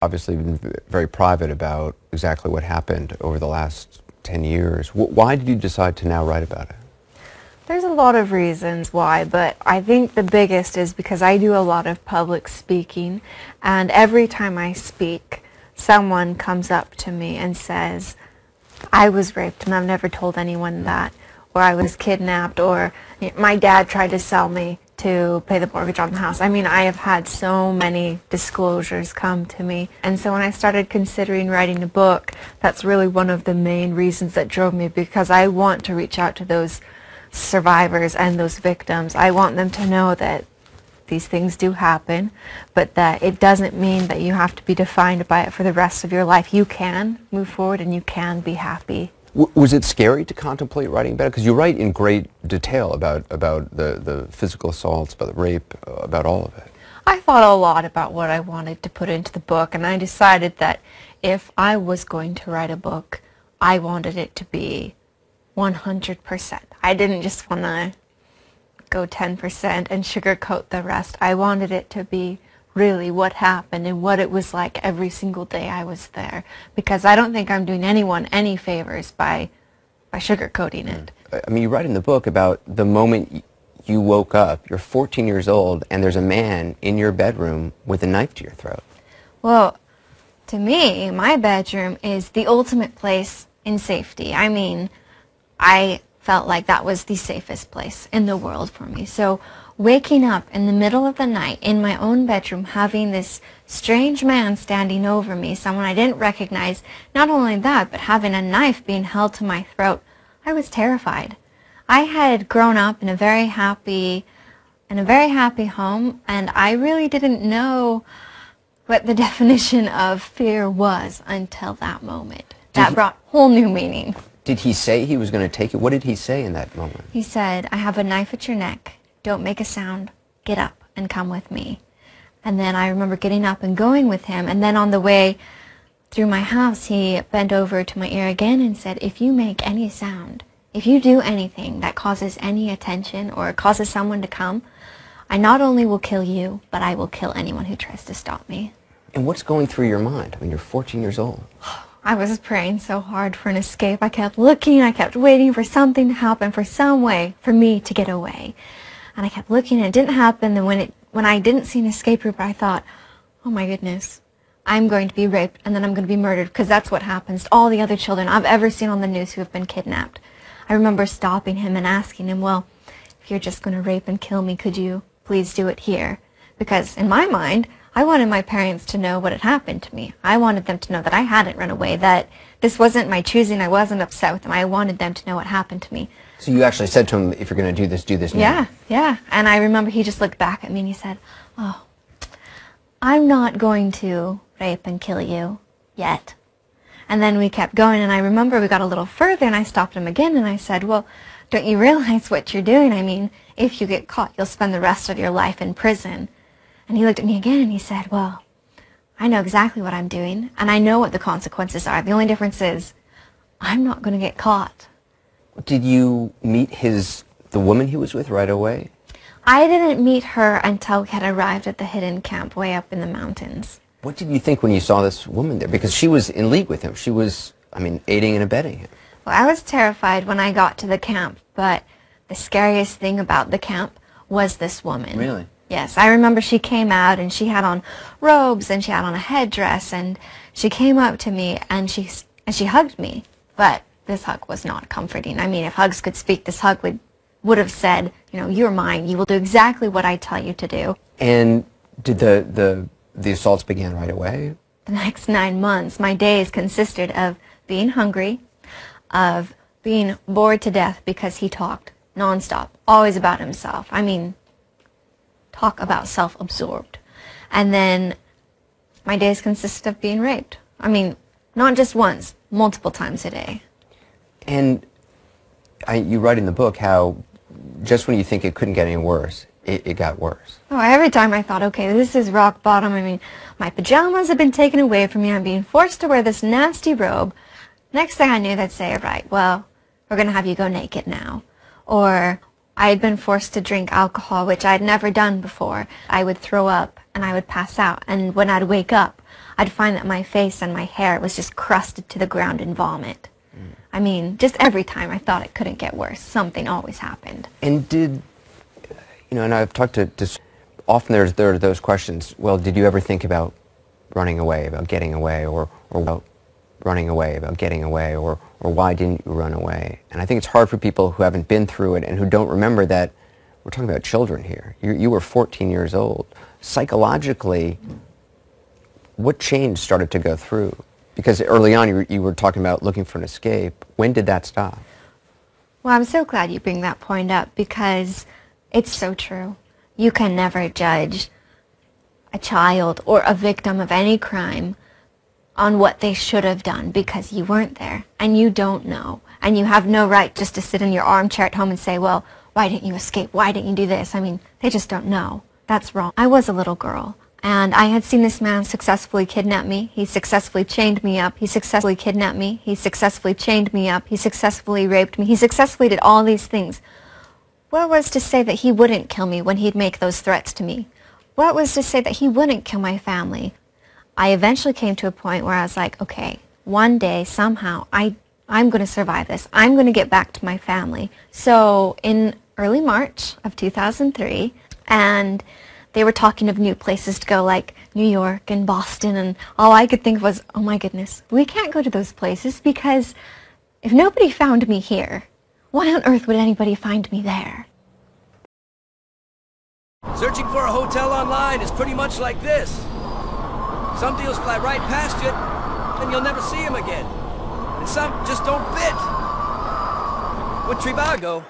Obviously been very private about exactly what happened over the last 10 years. Why did you decide to now write about it? There's a lot of reasons why, but I think the biggest is because I do a lot of public speaking, and every time I speak, someone comes up to me and says, I was raped and I've never told anyone that, or I was kidnapped, or my dad tried to sell me to pay the mortgage on the house. I mean, I have had so many disclosures come to me. And so when I started considering writing a book, that's really one of the main reasons that drove me, because I want to reach out to those survivors and those victims. I want them to know that these things do happen, but that it doesn't mean that you have to be defined by it for the rest of your life. You can move forward and you can be happy. Was it scary to contemplate writing about it? Because you write in great detail about the physical assaults, about the rape, about all of it. I thought a lot about what I wanted to put into the book, and I decided that if I was going to write a book, I wanted it to be 100%. I didn't just want to go 10% and sugarcoat the rest. I wanted it to be really what happened and what it was like every single day I was there, because I don't think I'm doing anyone any favors by sugarcoating it. I mean, you write in the book about the moment you woke up, you're 14 years old, and there's a man in your bedroom with a knife to your throat. Well, to me, my bedroom is the ultimate place in safety. I mean, I felt like that was the safest place in the world for me. So waking up in the middle of the night in my own bedroom, having this strange man standing over me, someone I didn't recognize, not only that, but having a knife being held to my throat, I was terrified. I had grown up in a very happy home, and I really didn't know what the definition of fear was until that moment. That brought whole new meaning. Did he say he was going to take it? What did he say in that moment? He said, I have a knife at your neck. Don't make a sound. Get up and come with me. And then I remember getting up and going with him. And then on the way through my house, he bent over to my ear again and said, if you make any sound, if you do anything that causes any attention or causes someone to come, I not only will kill you, but I will kill anyone who tries to stop me. And what's going through your mind? I mean, you're 14 years old. I was praying so hard for an escape. I kept looking, I kept waiting for something to happen, for some way for me to get away. And I kept looking and it didn't happen. Then when I didn't see an escape route, I thought, oh my goodness, I'm going to be raped and then I'm going to be murdered, because that's what happens to all the other children I've ever seen on the news who have been kidnapped. I remember stopping him and asking him, well, if you're just going to rape and kill me, could you please do it here? Because in my mind, I wanted my parents to know what had happened to me. I wanted them to know that I hadn't run away, that this wasn't my choosing. I wasn't upset with them. I wanted them to know what happened to me. So you actually said to him, if you're going to do this now. Yeah. And I remember he just looked back at me and he said, oh, I'm not going to rape and kill you yet. And then we kept going, and I remember we got a little further, and I stopped him again, and I said, well, don't you realize what you're doing? I mean, if you get caught, you'll spend the rest of your life in prison. And he looked at me again, and he said, well, I know exactly what I'm doing, and I know what the consequences are. The only difference is I'm not going to get caught. Did you meet the woman he was with right away? I didn't meet her until we had arrived at the hidden camp way up in the mountains. What did you think when you saw this woman there? Because she was in league with him. She was, I mean, aiding and abetting him. Well, I was terrified when I got to the camp, but the scariest thing about the camp was this woman. Really? Yes, I remember she came out and she had on robes and she had on a headdress, and she came up to me and she hugged me. But this hug was not comforting. I mean, if hugs could speak, this hug would have said, you know, you're mine. You will do exactly what I tell you to do. And did the assaults begin right away? The next 9 months, my days consisted of being hungry, of being bored to death because he talked nonstop, always about himself. I mean, talk about self-absorbed. And then my days consisted of being raped. I mean, not just once, multiple times a day. And you write in the book how just when you think it couldn't get any worse, it got worse. Oh, every time I thought, okay, this is rock bottom. I mean, my pajamas have been taken away from me. I'm being forced to wear this nasty robe. Next thing I knew, they'd say, right, well, we're going to have you go naked now. Or I had been forced to drink alcohol, which I had never done before. I would throw up and I would pass out. And when I'd wake up, I'd find that my face and my hair was just crusted to the ground in vomit. I mean, just every time I thought it couldn't get worse, something always happened. And and I've talked to often there are those questions, well, did you ever think about running away, about getting away, or about running away, about getting away, or why didn't you run away? And I think it's hard for people who haven't been through it and who don't remember that we're talking about children here. You were 14 years old. Psychologically, what change started to go through? Because early on you were talking about looking for an escape. When did that stop? Well, I'm so glad you bring that point up because it's so true. You can never judge a child or a victim of any crime on what they should have done because you weren't there and you don't know. And you have no right just to sit in your armchair at home and say, well, why didn't you escape? Why didn't you do this? I mean, they just don't know. That's wrong. I was a little girl. And I had seen this man successfully kidnap me. He successfully chained me up. He successfully kidnapped me. He successfully chained me up. He successfully raped me. He successfully did all these things. What was to say that he wouldn't kill me when he'd make those threats to me? What was to say that he wouldn't kill my family? I eventually came to a point where I was like, okay, one day, somehow, I'm going to survive this. I'm going to get back to my family. So in early March of 2003, and they were talking of new places to go, like New York and Boston, and all I could think was, oh my goodness, we can't go to those places because if nobody found me here, why on earth would anybody find me there? Searching for a hotel online is pretty much like this. Some deals fly right past you, and you'll never see them again. And some just don't fit. With Trivago,